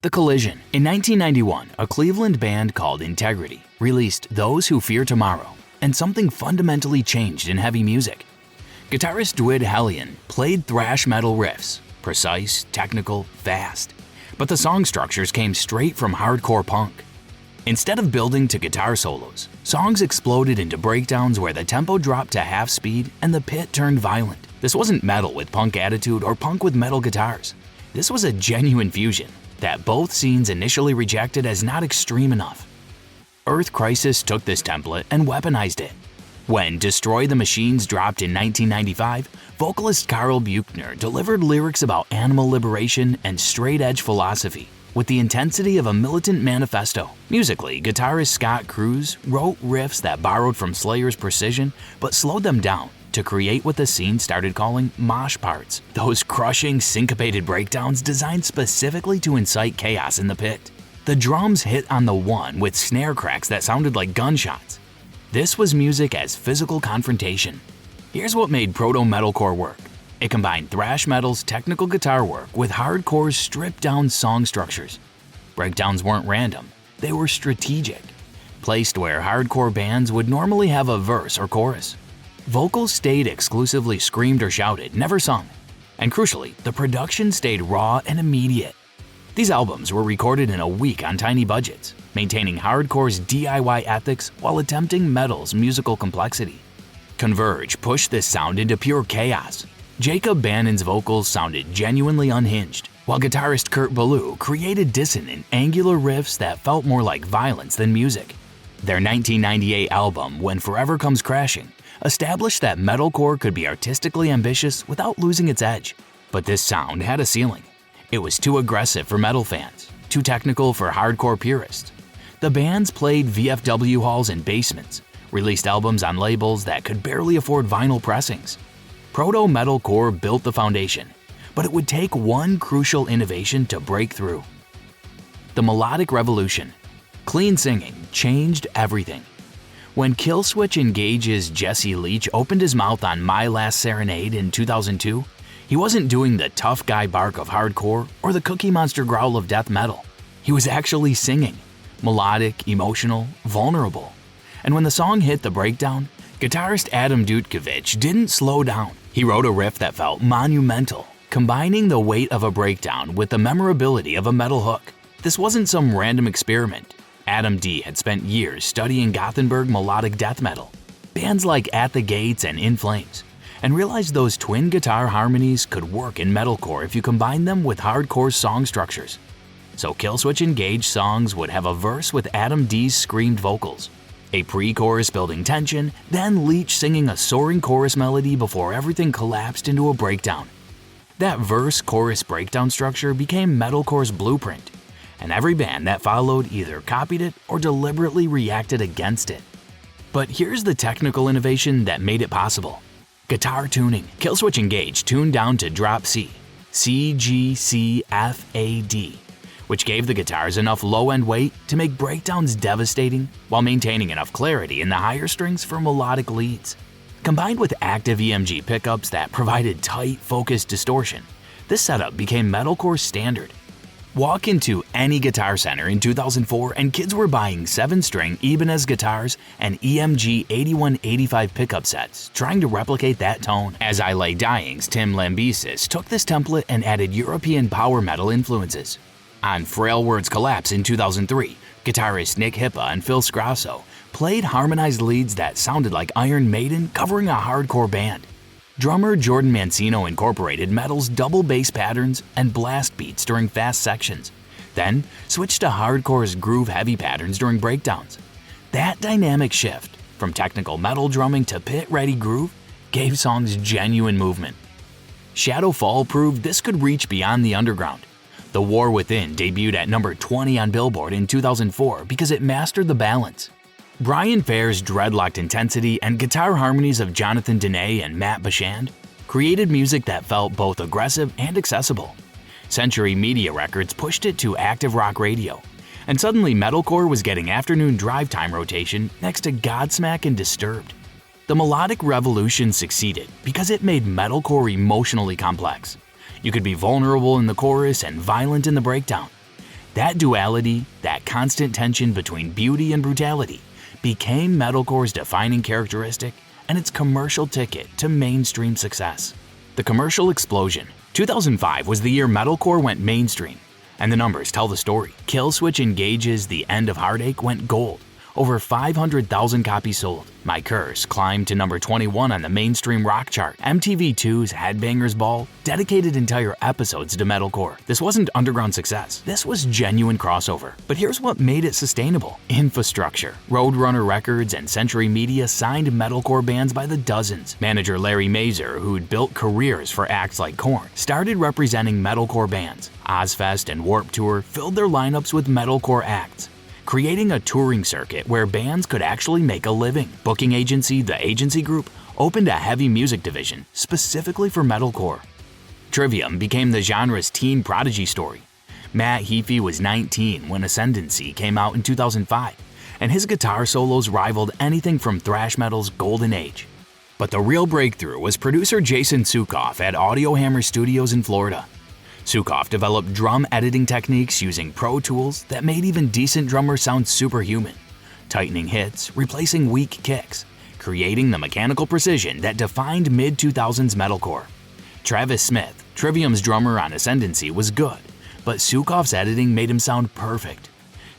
The Collision. In 1991, a Cleveland band called Integrity released Those Who Fear Tomorrow, and something fundamentally changed in heavy music. Guitarist Dwid Hellion played thrash metal riffs, precise, technical, fast. But the song structures came straight from hardcore punk. Instead of building to guitar solos, songs exploded into breakdowns where the tempo dropped to half speed and the pit turned violent. This wasn't metal with punk attitude or punk with metal guitars. This was a genuine fusion that both scenes initially rejected as not extreme enough. Earth Crisis took this template and weaponized it. When Destroy the Machines dropped in 1995, vocalist Carl Buchner delivered lyrics about animal liberation and straight-edge philosophy with the intensity of a militant manifesto. Musically, guitarist Scott Cruz wrote riffs that borrowed from Slayer's precision but slowed them down to create what the scene started calling mosh parts, those crushing, syncopated breakdowns designed specifically to incite chaos in the pit. The drums hit on the one with snare cracks that sounded like gunshots. This was music as physical confrontation. Here's what made proto-metalcore work. It combined thrash metal's technical guitar work with hardcore's stripped-down song structures. Breakdowns weren't random, they were strategic, placed where hardcore bands would normally have a verse or chorus. Vocals stayed exclusively screamed or shouted, never sung. And crucially, the production stayed raw and immediate. These albums were recorded in a week on tiny budgets, maintaining hardcore's DIY ethics while attempting metal's musical complexity. Converge pushed this sound into pure chaos. Jacob Bannon's vocals sounded genuinely unhinged, while guitarist Kurt Ballou created dissonant, angular riffs that felt more like violence than music. Their 1998 album, When Forever Comes Crashing, established that metalcore could be artistically ambitious without losing its edge. But this sound had a ceiling. It was too aggressive for metal fans, too technical for hardcore purists. The bands played VFW halls and basements, released albums on labels that could barely afford vinyl pressings. Proto-metalcore built the foundation, but it would take one crucial innovation to break through. The melodic revolution. Clean singing changed everything. When Killswitch Engage's Jesse Leach opened his mouth on My Last Serenade in 2002, he wasn't doing the tough guy bark of hardcore or the Cookie Monster growl of death metal. He was actually singing. Melodic, emotional, vulnerable. And when the song hit the breakdown, guitarist Adam Dutkovich didn't slow down. He wrote a riff that felt monumental, combining the weight of a breakdown with the memorability of a metal hook. This wasn't some random experiment. Adam D had spent years studying Gothenburg melodic death metal, bands like At the Gates and In Flames, and realized those twin guitar harmonies could work in metalcore if you combine them with hardcore song structures. So Killswitch Engage songs would have a verse with Adam D's screamed vocals, a pre-chorus building tension, then Leach singing a soaring chorus melody before everything collapsed into a breakdown. That verse-chorus breakdown structure became metalcore's blueprint, and every band that followed either copied it or deliberately reacted against it. But here's the technical innovation that made it possible. Guitar tuning. Killswitch Engage tuned down to drop C, C, G, C, F, A, D, which gave the guitars enough low-end weight to make breakdowns devastating while maintaining enough clarity in the higher strings for melodic leads. Combined with active EMG pickups that provided tight, focused distortion, this setup became metalcore's standard. Walk into any Guitar Center in 2004 and kids were buying 7-string Ibanez guitars and EMG 8185 pickup sets, trying to replicate that tone. As I Lay Dying's Tim Lambesis took this template and added European power metal influences. On Frail Words Collapse in 2003, guitarists Nick Hippa and Phil Sgrasso played harmonized leads that sounded like Iron Maiden covering a hardcore band. Drummer Jordan Mancino incorporated metal's double bass patterns and blast beats during fast sections, then switched to hardcore's groove-heavy patterns during breakdowns. That dynamic shift, from technical metal drumming to pit-ready groove, gave songs genuine movement. Shadowfall proved this could reach beyond the underground. The War Within debuted at number 20 on Billboard in 2004 because it mastered the balance. Brian Fair's dreadlocked intensity and guitar harmonies of Jonathan Dene and Matt Bashand created music that felt both aggressive and accessible. Century Media Records pushed it to active rock radio, and suddenly metalcore was getting afternoon drive time rotation next to Godsmack and Disturbed. The melodic revolution succeeded because it made metalcore emotionally complex. You could be vulnerable in the chorus and violent in the breakdown. That duality, that constant tension between beauty and brutality, became metalcore's defining characteristic and its commercial ticket to mainstream success. The commercial explosion. 2005 was the year metalcore went mainstream, and the numbers tell the story. Killswitch Engage's The End of Heartache went gold. Over 500,000 copies sold. My Curse climbed to number 21 on the mainstream rock chart. MTV2's Headbangers Ball dedicated entire episodes to metalcore. This wasn't underground success. This was genuine crossover. But here's what made it sustainable. Infrastructure. Roadrunner Records and Century Media signed metalcore bands by the dozens. Manager Larry Mazer, who'd built careers for acts like Korn, started representing metalcore bands. Ozfest and Warped Tour filled their lineups with metalcore acts, creating a touring circuit where bands could actually make a living. Booking agency The Agency Group opened a heavy music division specifically for metalcore. Trivium became the genre's teen prodigy story. Matt Heafy was 19 when Ascendancy came out in 2005, and his guitar solos rivaled anything from thrash metal's golden age. But the real breakthrough was producer Jason Sukoff at Audio Hammer Studios in Florida. Sukoff developed drum editing techniques using Pro Tools that made even decent drummers sound superhuman, tightening hits, replacing weak kicks, creating the mechanical precision that defined mid-2000s metalcore. Travis Smith, Trivium's drummer on Ascendancy, was good, but Sukoff's editing made him sound perfect.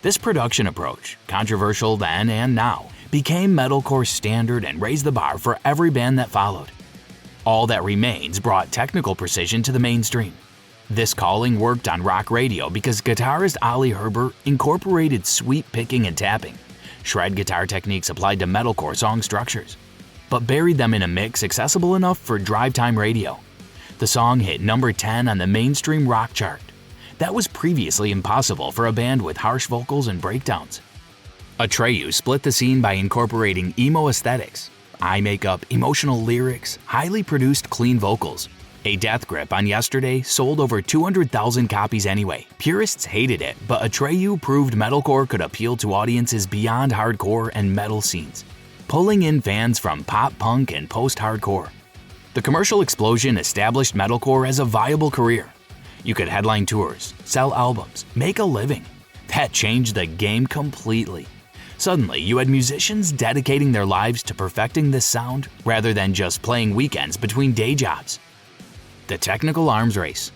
This production approach, controversial then and now, became metalcore's standard and raised the bar for every band that followed. All That Remains brought technical precision to the mainstream. This calling worked on rock radio because guitarist Ollie Herbert incorporated sweep picking and tapping, shred guitar techniques applied to metalcore song structures, but buried them in a mix accessible enough for drive time radio. The song hit number 10 on the mainstream rock chart. That was previously impossible for a band with harsh vocals and breakdowns. Atreyu split the scene by incorporating emo aesthetics, eye makeup, emotional lyrics, highly produced clean vocals. A Death Grip on Yesterday sold over 200,000 copies anyway. Purists hated it, but Atreyu proved metalcore could appeal to audiences beyond hardcore and metal scenes, pulling in fans from pop punk and post-hardcore. The commercial explosion established metalcore as a viable career. You could headline tours, sell albums, make a living. That changed the game completely. Suddenly, you had musicians dedicating their lives to perfecting this sound rather than just playing weekends between day jobs. The technical arms race.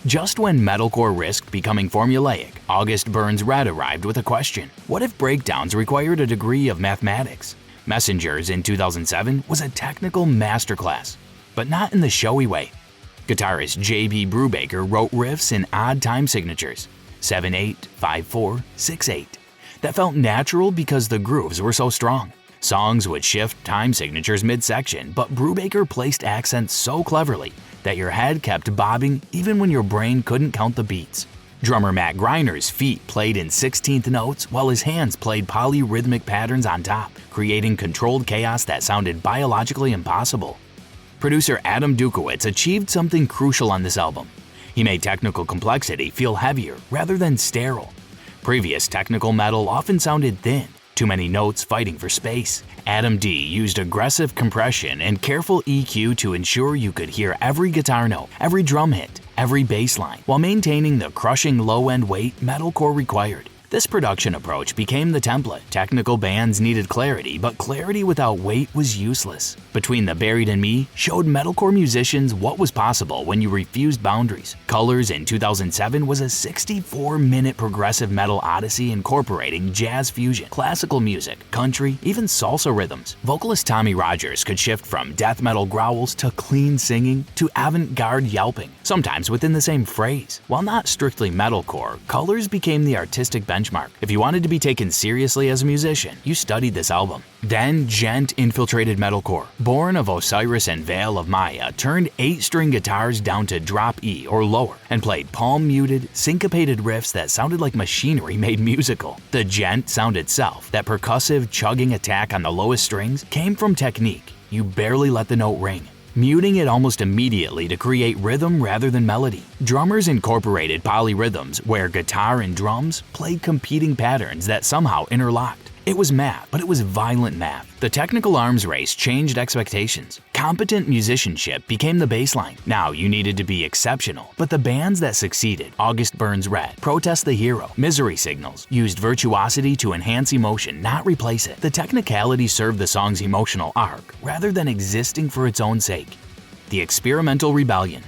Just when metalcore risked becoming formulaic, August Burns Red arrived with a question. What if breakdowns required a degree of mathematics? Messengers in 2007 was a technical masterclass, but not in the showy way. Guitarist J.B. Brubaker wrote riffs in odd time signatures, 7/8, 5/4, 6/8, that felt natural because the grooves were so strong. Songs would shift time signatures mid-section, but Brubaker placed accents so cleverly that your head kept bobbing even when your brain couldn't count the beats. Drummer Matt Griner's feet played in 16th notes while his hands played polyrhythmic patterns on top, creating controlled chaos that sounded biologically impossible. Producer Adam Dukowitz achieved something crucial on this album. He made technical complexity feel heavier rather than sterile. Previous technical metal often sounded thin, too many notes fighting for space. Adam D used aggressive compression and careful EQ to ensure you could hear every guitar note, every drum hit, every bass line, while maintaining the crushing low-end weight metalcore required. This production approach became the template. Technical bands needed clarity, but clarity without weight was useless. Between the Buried and Me showed metalcore musicians what was possible when you refused boundaries. Colors in 2007 was a 64-minute progressive metal odyssey incorporating jazz fusion, classical music, country, even salsa rhythms. Vocalist Tommy Rogers could shift from death metal growls to clean singing to avant-garde yelping, sometimes within the same phrase. While not strictly metalcore, Colors became the artistic benchmark. If you wanted to be taken seriously as a musician, you studied this album. Then Gent infiltrated metalcore. Born of Osiris and Veil of Maya turned 8-string guitars down to drop E or lower and played palm-muted, syncopated riffs that sounded like machinery made musical. The Gent sound itself, that percussive chugging attack on the lowest strings, came from technique. You barely let the note ring, muting it almost immediately to create rhythm rather than melody. Drummers incorporated polyrhythms where guitar and drums played competing patterns that somehow interlocked. It was math, but it was violent math. The technical arms race changed expectations. Competent musicianship became the baseline. Now you needed to be exceptional, but the bands that succeeded, August Burns Red, Protest the Hero, Misery Signals, used virtuosity to enhance emotion, not replace it. The technicality served the song's emotional arc, rather than existing for its own sake. The Experimental Rebellion.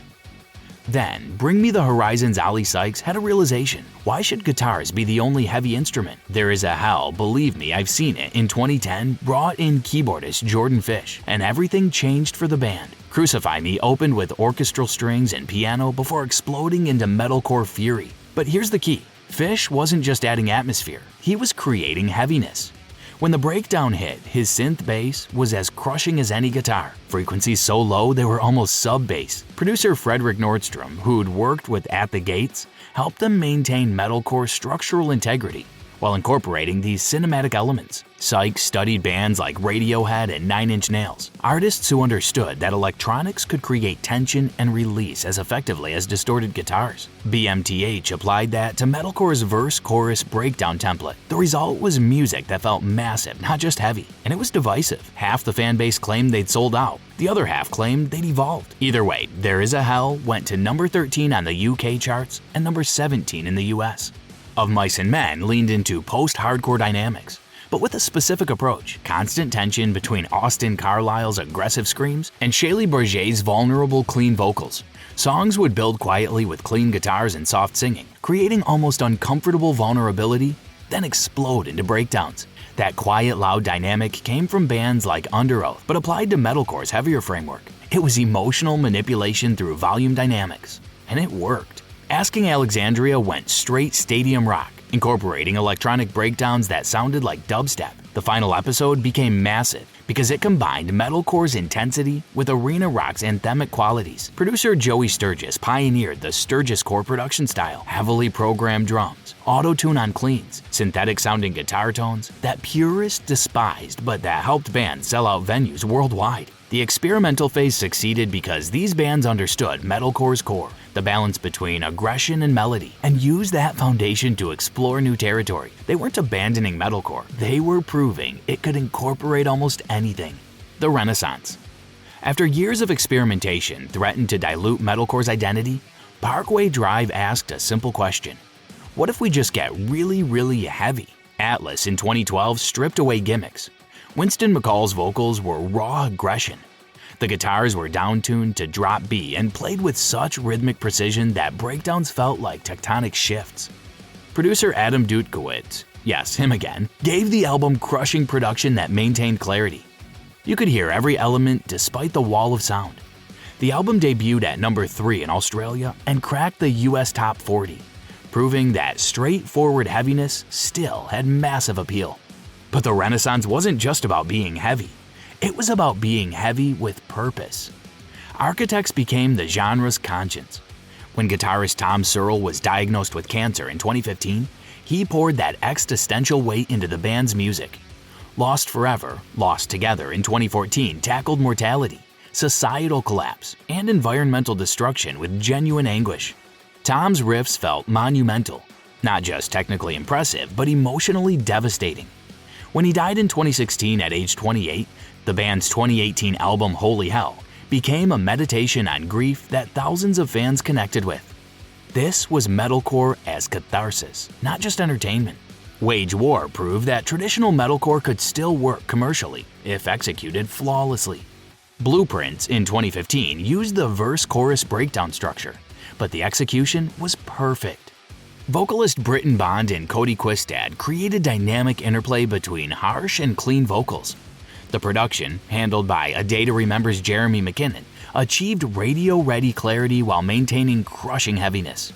Then, Bring Me the Horizon's Ollie Sykes had a realization. Why should guitars be the only heavy instrument? There Is a Hell, Believe Me, I've Seen It, in 2010 brought in keyboardist Jordan Fish, and everything changed for the band. Crucify Me opened with orchestral strings and piano before exploding into metalcore fury. But here's the key. Fish wasn't just adding atmosphere, he was creating heaviness. When the breakdown hit, his synth bass was as crushing as any guitar. Frequencies so low they were almost sub-bass. Producer Frederick Nordstrom, who'd worked with At the Gates, helped them maintain metalcore structural integrity while incorporating these cinematic elements. Sykes studied bands like Radiohead and Nine Inch Nails, artists who understood that electronics could create tension and release as effectively as distorted guitars. BMTH applied that to metalcore's verse-chorus breakdown template. The result was music that felt massive, not just heavy, and it was divisive. Half the fanbase claimed they'd sold out, the other half claimed they'd evolved. Either way, There Is a Hell went to number 13 on the UK charts and number 17 in the US. Of Mice and Men leaned into post-hardcore dynamics, but with a specific approach: constant tension between Austin Carlisle's aggressive screams and Shaylee Bourget's vulnerable, clean vocals. Songs would build quietly with clean guitars and soft singing, creating almost uncomfortable vulnerability, then explode into breakdowns. That quiet, loud dynamic came from bands like Underoath, but applied to metalcore's heavier framework. It was emotional manipulation through volume dynamics, and it worked. Asking Alexandria went straight stadium rock, incorporating electronic breakdowns that sounded like dubstep. The final episode became massive because it combined metalcore's intensity with arena rock's anthemic qualities. Producer Joey Sturgis pioneered the Sturgis core production style: heavily programmed drums, auto-tune on cleans, synthetic-sounding guitar tones that purists despised but that helped bands sell out venues worldwide. The experimental phase succeeded because these bands understood metalcore's core, the balance between aggression and melody, and used that foundation to explore new territory. They weren't abandoning metalcore, they were proving it could incorporate almost anything. The Renaissance. After years of experimentation threatened to dilute metalcore's identity, Parkway Drive asked a simple question: what if we just get really, really heavy? Atlas in 2012 stripped away gimmicks. Winston McCall's vocals were raw aggression. The guitars were down-tuned to drop B and played with such rhythmic precision that breakdowns felt like tectonic shifts. Producer Adam Dutkowitz, yes, him again, gave the album crushing production that maintained clarity. You could hear every element despite the wall of sound. The album debuted at number 3 in Australia and cracked the US Top 40, proving that straightforward heaviness still had massive appeal. But the Renaissance wasn't just about being heavy. It was about being heavy with purpose. Architects became the genre's conscience. When guitarist Tom Searle was diagnosed with cancer in 2015, he poured that existential weight into the band's music. Lost Forever, Lost Together in 2014 tackled mortality, societal collapse, and environmental destruction with genuine anguish. Tom's riffs felt monumental, not just technically impressive, but emotionally devastating. When he died in 2016 at age 28, the band's 2018 album Holy Hell became a meditation on grief that thousands of fans connected with. This was metalcore as catharsis, not just entertainment. Wage War proved that traditional metalcore could still work commercially if executed flawlessly. Blueprints in 2015 used the verse-chorus breakdown structure, but the execution was perfect. Vocalist Britton Bond and Cody Quistad created dynamic interplay between harsh and clean vocals. The production, handled by A Day to Remember's Jeremy McKinnon, achieved radio-ready clarity while maintaining crushing heaviness.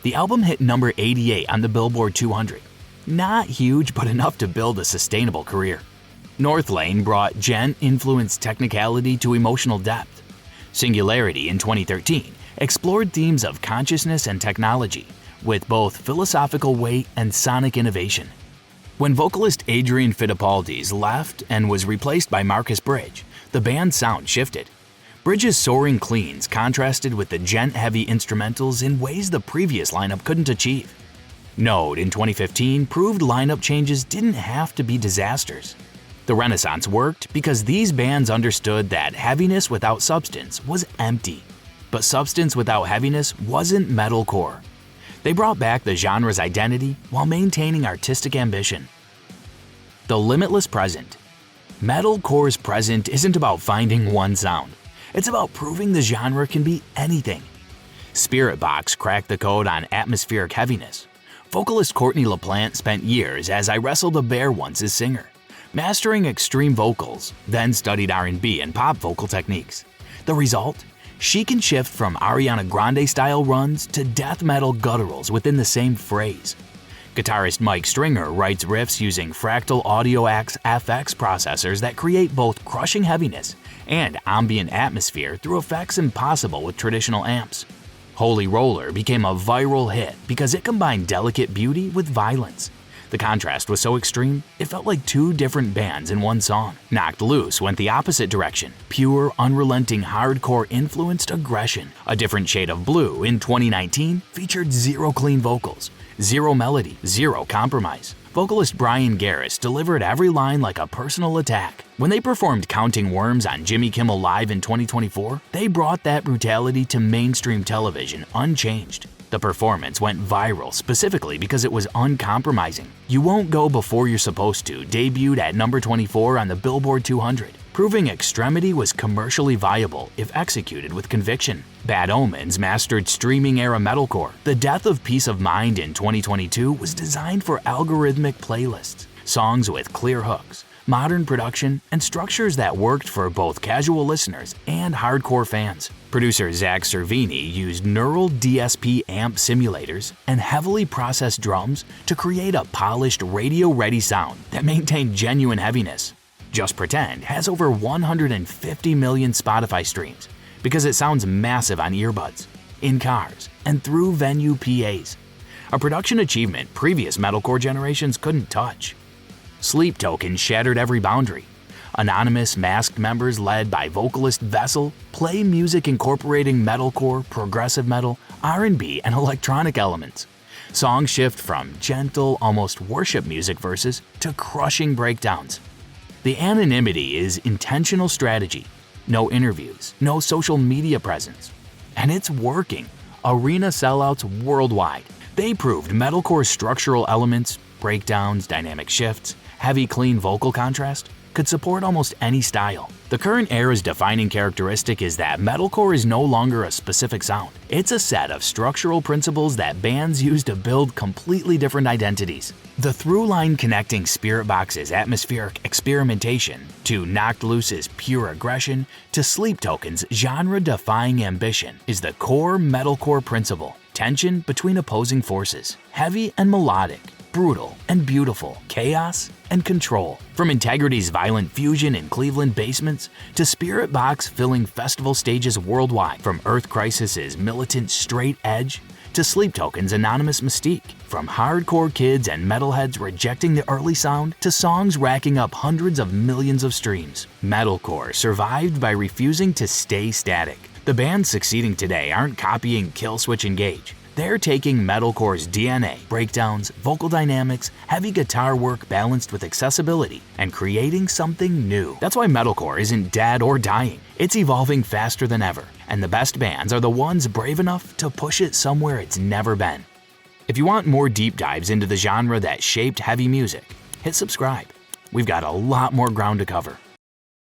The album hit number 88 on the Billboard 200. Not huge, but enough to build a sustainable career. Northlane brought gent-influenced technicality to emotional depth. Singularity in 2013 explored themes of consciousness and technology, with both philosophical weight and sonic innovation. When vocalist Adrian Fittipaldi's left and was replaced by Marcus Bridge, the band's sound shifted. Bridge's soaring cleans contrasted with the gent-heavy instrumentals in ways the previous lineup couldn't achieve. Node in 2015 proved lineup changes didn't have to be disasters. The Renaissance worked because these bands understood that heaviness without substance was empty. But substance without heaviness wasn't metalcore. They brought back the genre's identity while maintaining artistic ambition. The Limitless present. Metalcore's present isn't about finding one sound. It's about proving the genre can be anything. Spiritbox cracked the code on atmospheric heaviness. Vocalist Courtney LaPlante spent years as I Wrestled a Bear Once as singer, mastering extreme vocals, then studied R&B and pop vocal techniques. The result? She can shift from Ariana Grande-style runs to death metal gutturals within the same phrase. Guitarist Mike Stringer writes riffs using Fractal Audioax FX processors that create both crushing heaviness and ambient atmosphere through effects impossible with traditional amps. Holy Roller became a viral hit because it combined delicate beauty with violence. The contrast was so extreme, it felt like two different bands in one song. Knocked Loose went the opposite direction. Pure, unrelenting hardcore-influenced aggression. A Different Shade of Blue in 2019 featured zero clean vocals, zero melody, zero compromise. Vocalist Brian Garris delivered every line like a personal attack. When they performed Counting Worms on Jimmy Kimmel Live in 2024, they brought that brutality to mainstream television unchanged. The performance went viral specifically because it was uncompromising. You Won't Go Before You're Supposed To debuted at number 24 on the Billboard 200, proving Extremity was commercially viable if executed with conviction. Bad Omens mastered streaming-era metalcore. The Death of Peace of Mind in 2022 was designed for algorithmic playlists, songs with clear hooks, modern production, and structures that worked for both casual listeners and hardcore fans. Producer Zach Cervini used neural DSP amp simulators and heavily processed drums to create a polished radio-ready sound that maintained genuine heaviness. Just Pretend has over 150 million Spotify streams because it sounds massive on earbuds, in cars, and through venue PAs. A production achievement previous metalcore generations couldn't touch. Sleep Token shattered every boundary. Anonymous masked members led by vocalist Vessel play music incorporating metalcore, progressive metal, R&B, and electronic elements. Songs shift from gentle, almost worship music verses to crushing breakdowns. The anonymity is intentional strategy. No interviews, no social media presence. And it's working. Arena sellouts worldwide. They proved metalcore's structural elements, breakdowns, dynamic shifts, heavy clean vocal contrast, could support almost any style. The current era's defining characteristic is that metalcore is no longer a specific sound. It's a set of structural principles that bands use to build completely different identities. The through line connecting Spiritbox's atmospheric experimentation to Knocked Loose's pure aggression to Sleep Token's genre-defying ambition is the core metalcore principle: tension between opposing forces, heavy and melodic, brutal and beautiful, chaos and control. From Integrity's violent fusion in Cleveland basements to Spiritbox filling festival stages worldwide, from Earth Crisis's militant straight edge to Sleep Token's anonymous mystique, from hardcore kids and metalheads rejecting the early sound to songs racking up hundreds of millions of streams. Metalcore survived by refusing to stay static. The bands succeeding today aren't copying Killswitch and Gage. They're taking metalcore's DNA, breakdowns, vocal dynamics, heavy guitar work balanced with accessibility, and creating something new. That's why metalcore isn't dead or dying. It's evolving faster than ever, and the best bands are the ones brave enough to push it somewhere it's never been. If you want more deep dives into the genre that shaped heavy music, hit subscribe. We've got a lot more ground to cover.